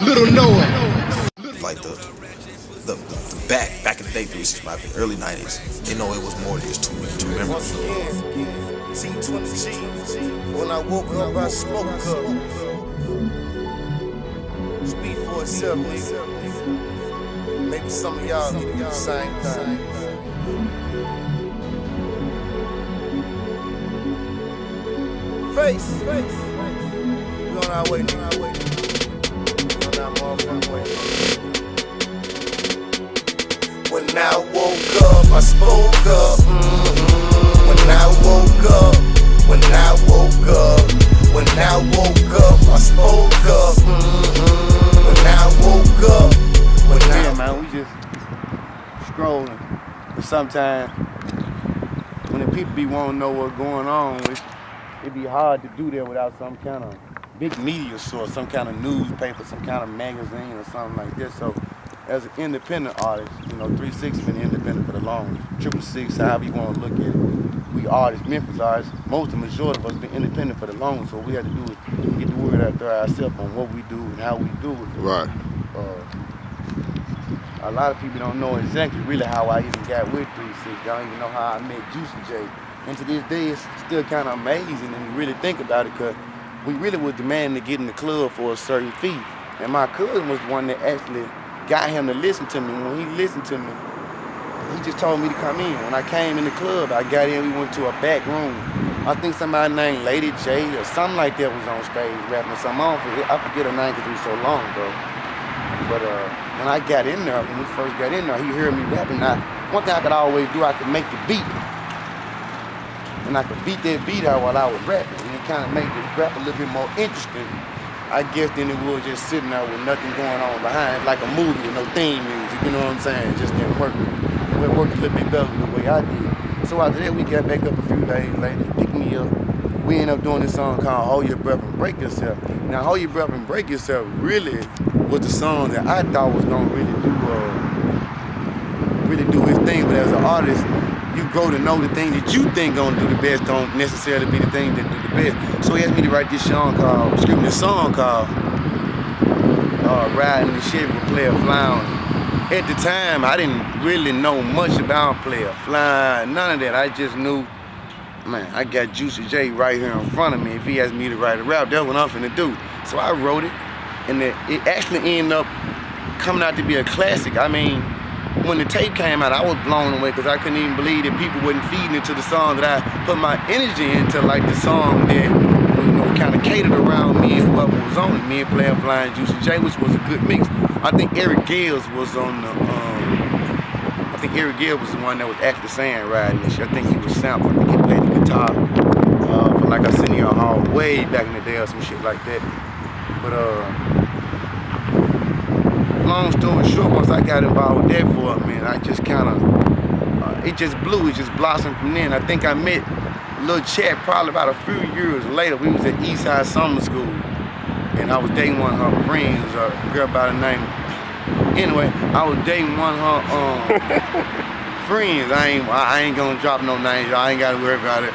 Lil Noid. Like the back in the day, 365, early 90s, they know it was more than just two members. Once again, T20G. When I woke up, I spoke up. Speak for itself, nigga. Maybe some of y'all need to do the same thing. Face. We on our way, nigga. We on our motherfucking way. When I woke up, I spoke up. When I woke up, when I woke up, when I woke up, I spoke up. When I woke up, yeah, man, we just scrolling. But sometimes when the people be wanting to know what's going on, it be hard to do that without some kind of big media source, some kind of newspaper, some kind of magazine or something like this. So as an independent artist, you know, 360 been independent for the longest. 666, however you want to look at it. We artists, Memphis artists, the majority of us been independent for the longest. So what we had to do is get the word out there ourselves on what we do and how we do it. Right. A lot of people don't know exactly really how I even got with 360. They don't even know how I met Juicy J. And to this day, it's still kind of amazing when you really think about it, because we really was demanding to get in the club for a certain fee. And my cousin was the one that actually got him to listen to me. When he listened to me, he just told me to come in. When I came in the club, I got in, we went to a back room. I think somebody named Lady J or something like that was on stage rapping or something. I forget her name because it was so long ago. But when I got in there, when we first got in there, he heard me rapping. Now, one thing I could always do, I could make the beat. And I could beat that beat out while I was rapping. And it kind of made the rap a little bit more interesting, I guess, than it was just sitting there with nothing going on behind, like a movie with no theme music, you know what I'm saying? It just didn't work. It worked a little bit better the way I did. So after that, we got back up a few days later, picked me up. We ended up doing this song called Hold Your Breath and Break Yourself. Now, Hold Your Breath and Break Yourself really was the song that I thought was gonna really do his thing. But as an artist, you grow to know the thing that you think gonna do the best don't necessarily be the thing that do the best. So he asked me to write this song called Riding the Chevy with Player Flying. At the time, I didn't really know much about Player Flying, none of that. I just knew, man, I got Juicy J right here in front of me. If he asked me to write a rap, that's what I'm finna do. So I wrote it, and it actually ended up coming out to be a classic. I mean, when the tape came out, I was blown away because I couldn't even believe that people wasn't feeding into the song that I put my energy into, like the song that, you know, kind of catered around me and whoever was on it. Me and Player Flying, Juicy J, which was a good mix. I think Eric Gales was on the, Eric Gales was the one that was actually saying riding this shit. I think he was sampling. I think he played the guitar for Like I Seen You in Hall way back in the day or some shit like that. But long story short, once I got involved with that for a minute, I just kind of, it just blew, it just blossomed from then. I think I met Lil Chat probably about a few years later. We was at Eastside Summer School, and I was dating one of her friends, a girl by the name. Anyway, I was dating one of her friends. I ain't gonna drop no names, y'all. I ain't gotta worry about it.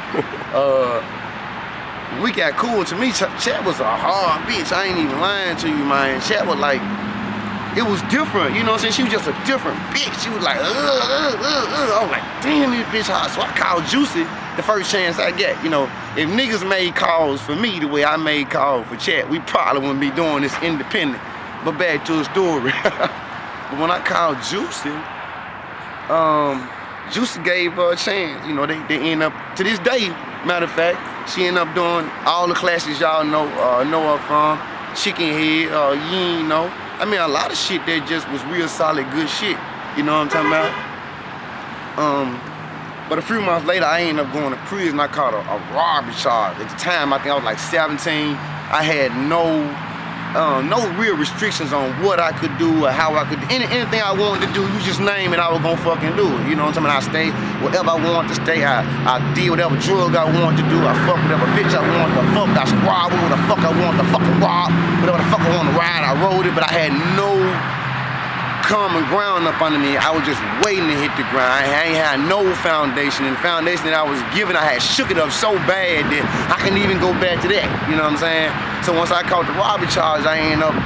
We got cool. To me, Chat was a hard bitch. I ain't even lying to you, man. Chat was like, it was different, you know what I'm saying? She was just a different bitch. She was like, I was like, damn, this bitch hot. So I called Juicy the first chance I get. You know, if niggas made calls for me the way I made calls for Chat, we probably wouldn't be doing this independent. But back to the story. But when I called Juicy, Juicy gave her a chance. You know, they end up, to this day, matter of fact, she ended up doing all the classes y'all know her from. Chicken Head, you ain't know. I mean, a lot of shit that just was real solid, good shit. You know what I'm talking about? But a few months later, I ended up going to prison. I caught a robbery charge. At the time, I think I was like 17. I had no real restrictions on what I could do or how I could do. Anything I wanted to do, you just name it, I was gonna fucking do it. You know what I'm talking about? I stayed wherever I wanted to stay. I did whatever drug I wanted to do. I fucked whatever bitch I wanted to fuck. I robbed whatever the fuck I wanted to fucking rob. Whatever the fuck I wanted to ride, I rode it, but I had no common ground up under me. I was just waiting to hit the ground. I ain't had no foundation. And the foundation that I was given, I had shook it up so bad that I couldn't even go back to that. You know what I'm saying? So once I caught the robbery charge, I ended up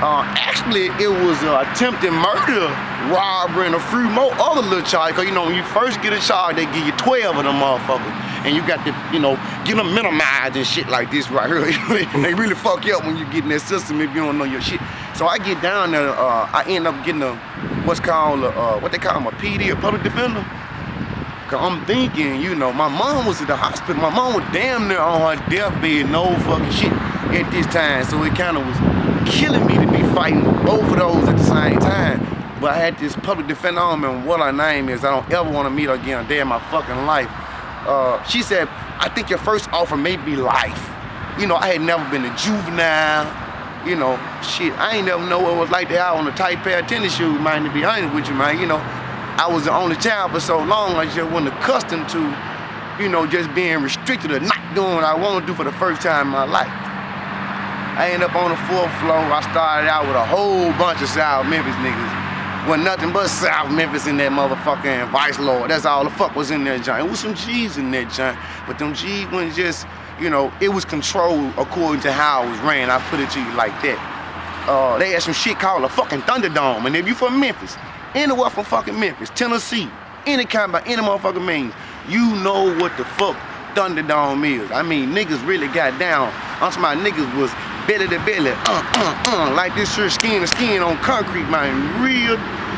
Actually, it was attempted murder, robbery, and a few more other little charges. Cause you know, when you first get a charge, they give you 12 of them motherfuckers. And you got to, you know, get them minimized and shit like this right here. They really fuck you up when you get in that system if you don't know your shit. So I get down there, I end up getting a, what's called, what they call them, a PD, a public defender. Cause I'm thinking, you know, my mom was at the hospital. My mom was damn near on her deathbed, no fucking shit at this time. So it kind of was killing me to be fighting both of those at the same time. But I had this public defender, I don't remember what her name is. I don't ever want to meet her again a day in my fucking life. She said, I think your first offer may be life. You know, I had never been a juvenile. You know, shit, I ain't never know what it was like to have on a tight pair of tennis shoes, man, to be honest with you, man. You know, I was the only child for so long, I just wasn't accustomed to, you know, just being restricted or not doing what I want to do for the first time in my life. I ended up on the 4th floor. I started out with a whole bunch of South Memphis niggas. Wasn't nothing but South Memphis in that motherfucking Vice Lord. That's all the fuck was in that joint. It was some G's in that joint, but them G's wasn't just, you know, it was controlled according to how it was ran. I put it to you like that. They had some shit called a fucking Thunderdome, and if you from Memphis, anywhere from fucking Memphis, Tennessee, any kind by any motherfucking means, you know what the fuck Thunderdome is. I mean, niggas really got down. I'm talking about niggas was belly to belly, like this here skin to skin on concrete, man. Real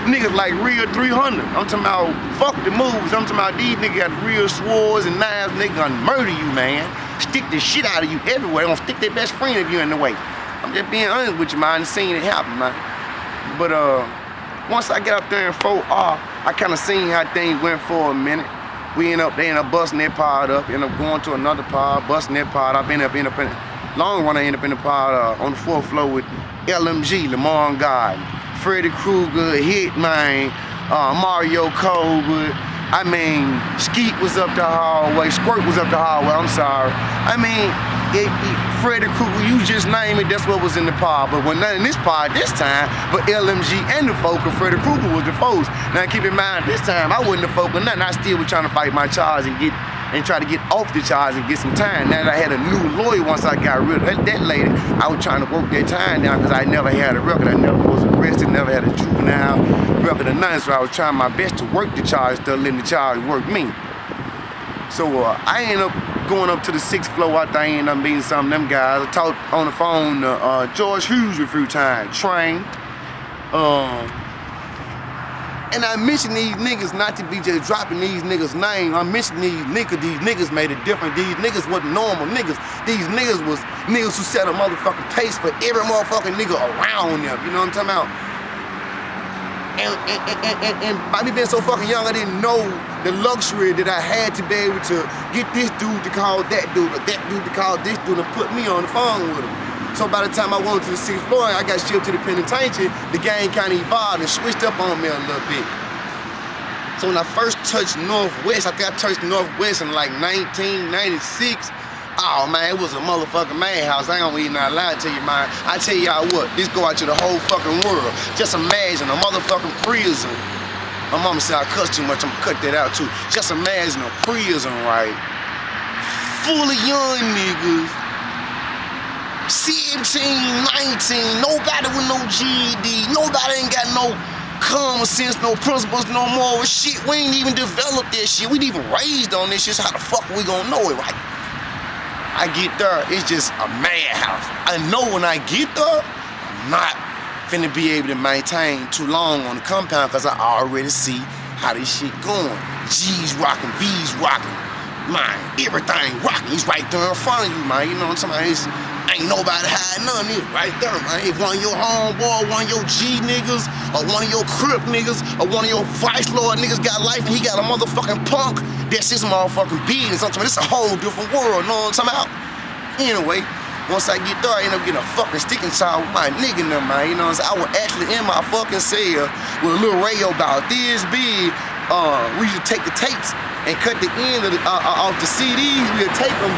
niggas like real 300. I'm talking about fuck the moves. I'm talking about these niggas got real swords and knives. Niggas gonna murder you, man. Stick the shit out of you everywhere. They gonna stick their best friend if you in the way. I'm just being honest with you, man. I seen it happen, man. But once I got up there in 4R, I kind of seen how things went for a minute. They end up busting that pod up. End up going to another pod, busting that pod up. End up in long run, I end up in the pod on the 4th floor with LMG, Lamar God, Freddy Krueger, Hitman, Mario Colbert. I mean, Skeet was up the hallway, Squirt was up the hallway, I'm sorry. I mean, Freddy Krueger, you just name it, that's what was in the pod. But when none in this pod this time, but LMG and the folk, Freddy Krueger was the foes. Now keep in mind, this time I wasn't the folk or nothing. I still was trying to fight my charge and try to get off the charge and get some time. Now that I had a new lawyer, once I got rid of that lady, I was trying to work that time down because I never had a record. I never was arrested, never had a juvenile record or nothing. So I was trying my best to work the charge instead of letting the charge work me. So I ended up going up to the 6th floor. I think I ended up meeting some of them guys. I talked on the phone to George Hughes a few times, Train. And I mentioned these niggas not to be just dropping these niggas' names. I mentioned these niggas made a difference. These niggas wasn't normal niggas. These niggas was niggas who set a motherfucking pace for every motherfucking nigga around them. You know what I'm talking about? And by me being so fucking young, I didn't know the luxury that I had to be able to get this dude to call that dude, or that dude to call this dude, and put me on the phone with him. So by the time I went to the 6th floor, I got shipped to the penitentiary. The game kind of evolved and switched up on me a little bit. So when I first touched Northwest, I think I touched Northwest in like 1996. Oh man, it was a motherfucking madhouse. I ain't even not lying to you, man. I tell y'all what, this go out to the whole fucking world. Just imagine a motherfucking prison. My mama said I cuss too much, I'm gonna cut that out too. Just imagine a prison, right? Full of young niggas. 17, 19, nobody with no GD, nobody ain't got no common sense, no principles, no moral shit. We ain't even developed that shit. We ain't even raised on this shit, so how the fuck we gonna know it, right? I get there, it's just a madhouse. I know when I get there, I'm not finna be able to maintain too long on the compound because I already see how this shit going. G's rocking, V's rocking, man, everything rocking. He's right there in front of you, man. You know what I'm talking about? Ain't nobody hiding none of it right there, man. If one of your homeboy, one of your G niggas, or one of your Crip niggas, or one of your Vice Lord niggas got life and he got a motherfucking punk, that's his motherfucking business. I'm talking about, it's a whole different world, know what I'm talking about? Anyway, once I get there, I end up getting a fucking sticking child with my nigga in there, man. You know what I'm saying? I was actually in my fucking cell with a little radio about this big. We used to take the tapes and cut the end of off the CDs. We'd take them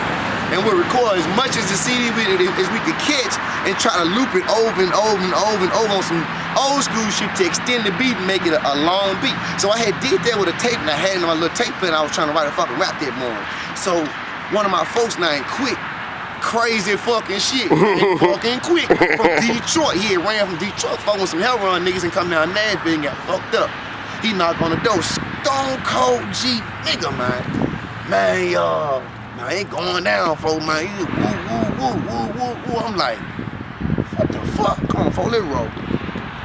and we'll record as much as the CD as we could catch and try to loop it over and over and over and over on some old school shit to extend the beat and make it a long beat. So I had did that with a tape and I had it in my little tape pen. I was trying to write a fucking rap that morning. So one of my folks named Quick, crazy fucking shit. And fucking quick. From Detroit. He had ran from Detroit fucking with some hell run niggas and come down Nashville and got fucked up. He knocked on the door. Stone Cold G nigga, man. Man, y'all. Man, ain't going down, folks, man. He woo. I'm like, what the fuck? Come on, folks, let's roll.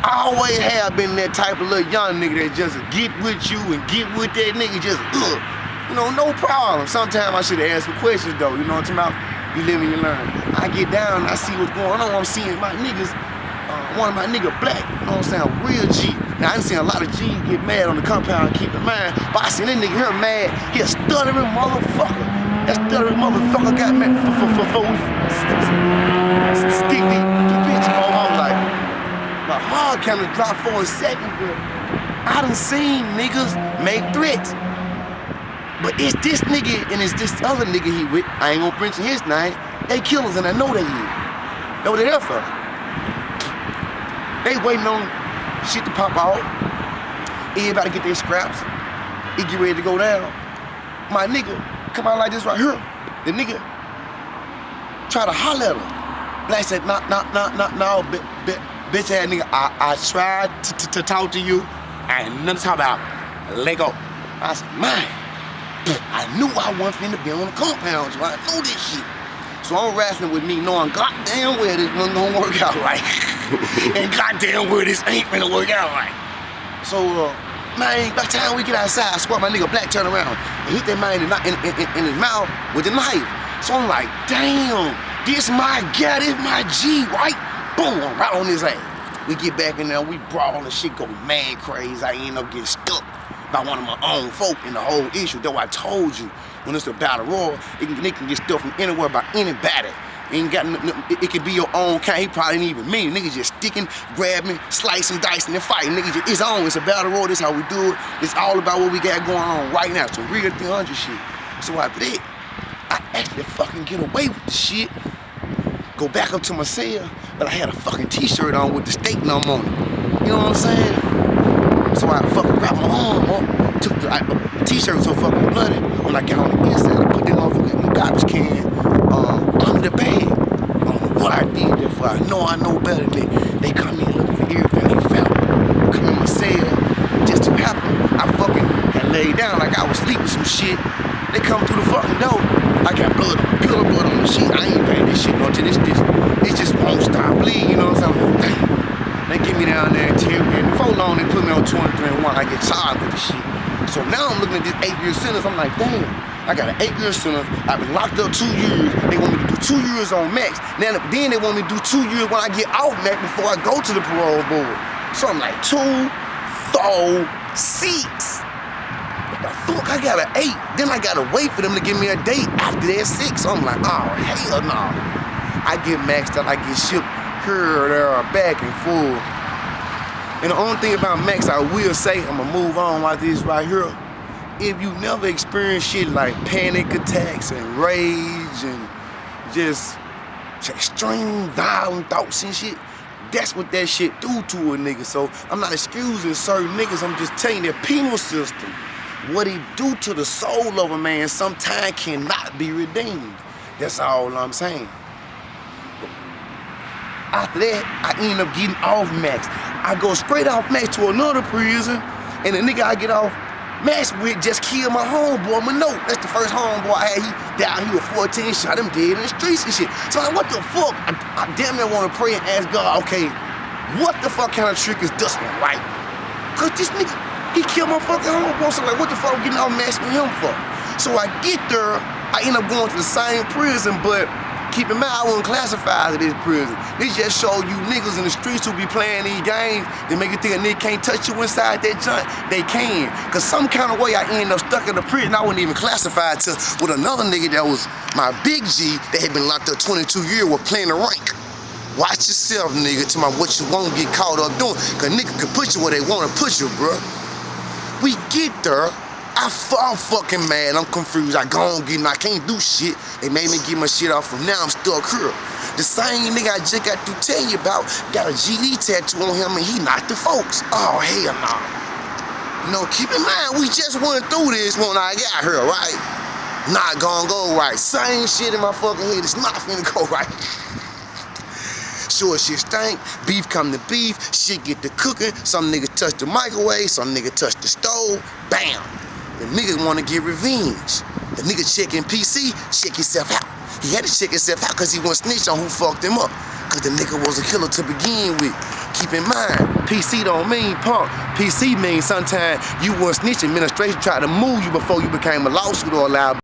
I always have been that type of little young nigga that just get with you and get with that nigga, just you know, no problem. Sometimes I should have asked some questions though, you know what I'm talking about? You live and you learn. I get down and I see what's going on. I'm seeing my niggas, one of my niggas black, you know what I'm saying, real G. Now I done seen a lot of G's get mad on the compound, keep in mind, but I seen that nigga here mad, he a stuttering motherfucker. That stuttering motherfucker got mad for stick the bitch. I was like, my heart kind of dropped for a second, but I done seen niggas make threats. But it's this nigga and it's this other nigga he with, I ain't gonna mention his name, they killers and I know they is. That's what they there for. They waiting on shit to pop out. Everybody get their scraps. He get ready to go down. My nigga come out like this right here. The nigga try to holler at him. Black said, no, bitch ass nigga, I tried to talk to you. I ain't nothing to talk about. Let go. I said, man, I knew I wasn't finna be on the compound, so I know this shit. So I'm wrestling with me knowing goddamn well this one don't work out right. And goddamn well this ain't finna work out right. So, man, by the time we get outside, I swear my nigga black turn around and hit that man in his mouth with the knife. So I'm like, damn, this my guy, this my G, right? Boom, right on his ass. We get back in there, we brawl and shit go mad crazy. I end up getting stuck by one of my own folk in the whole issue. Though I told you, when it's a battle royal, they can get stuff from anywhere by anybody. It can be your own kind. He probably ain't even mean. Niggas just sticking, grabbing, slicing, dicing, and fighting. Niggas just, it's on. It's a battle royal. This how we do it. It's all about what we got going on right now. Some real 300 shit. So after that, I actually fucking get away with the shit. Go back up to my cell, but I had a fucking t-shirt on with the state number on it. You know what I'm saying? So I fucking wrapped my arm up, took the t-shirt was so fucking bloody. When I got on the inside, I put that motherfucker in the garbage can under the bag. I don't know what I did that for. I know better than they come in looking for everything they found. Come in my cell, just to happen, I fucking had laid down like I was sleeping some shit. They come through the fucking door. I got blood, pillow blood on the sheet. I ain't paying this shit no till this just won't stop bleeding, you know what I'm saying? Damn. They get me down there and tear me. And before long, they put me on 23 and 1. I get charged with the shit. So now I'm looking at this 8-year sentence. I'm like, damn, I got an 8-year sentence. I've been locked up 2 years. They want me to do 2 years on max. Then they want me to do 2 years when I get off max before I go to the parole board. So I'm like, 2, 4, 6. What the fuck? I got an 8. Then I gotta wait for them to give me a date after that 6. So I'm like, oh, hell no. I get maxed out. I get shipped here, there, back and forth. And the only thing about max I will say, I'm gonna move on like this right here. If you never experienced shit like panic attacks and rage and just extreme violent thoughts and shit, that's what that shit do to a nigga. So I'm not excusing certain niggas, I'm just telling you the penal system, what he do to the soul of a man sometimes cannot be redeemed. That's all I'm saying. After that, I end up getting off max. I go straight off max to another prison, and the nigga I get off max with just killed my homeboy, Manote. That's the first homeboy I had. He died, he was 14, shot him dead in the streets and shit. So I'm like, what the fuck? I damn near want to pray and ask God, okay, what the fuck kind of trick is this one, right? Cause this nigga, he killed my fucking homeboy, so like, what the fuck I'm getting off max with him for? So I get there, I end up going to the same prison, but keep in mind, I wasn't classified as this prison. This just show you niggas in the streets who be playing these games, they make you think a nigga can't touch you inside that joint. They can. Cause some kind of way I end up stuck in the prison I wasn't even classified to with another nigga that was my big G that had been locked up 22 years with playing the rank. Watch yourself, nigga, to my what you won't get caught up doing. Cause nigga can put you where they wanna put you, bruh. We get there. I'm fucking mad, I'm confused, I gone get I can't do shit. They made me get my shit off from now, I'm stuck here. The same nigga I just got to tell you about got a GD tattoo on him and he knocked the folks. Oh, hell no. You know, keep in mind, we just went through this when I got here, right? not gonna go right. Same shit in my fucking head, it's not finna go right. Sure shit stink, beef come to beef, shit get to cooking, some niggas touch the microwave, some niggas touch the stove, bam. The niggas wanna get revenge. The nigga checking PC, check himself out. He had to check himself out cause he wouldn't snitch on who fucked him up. Cause the nigga was a killer to begin with. Keep in mind, PC don't mean punk. PC means sometimes you weren't snitching. Administration tried to move you before you became a lawsuit or a liability.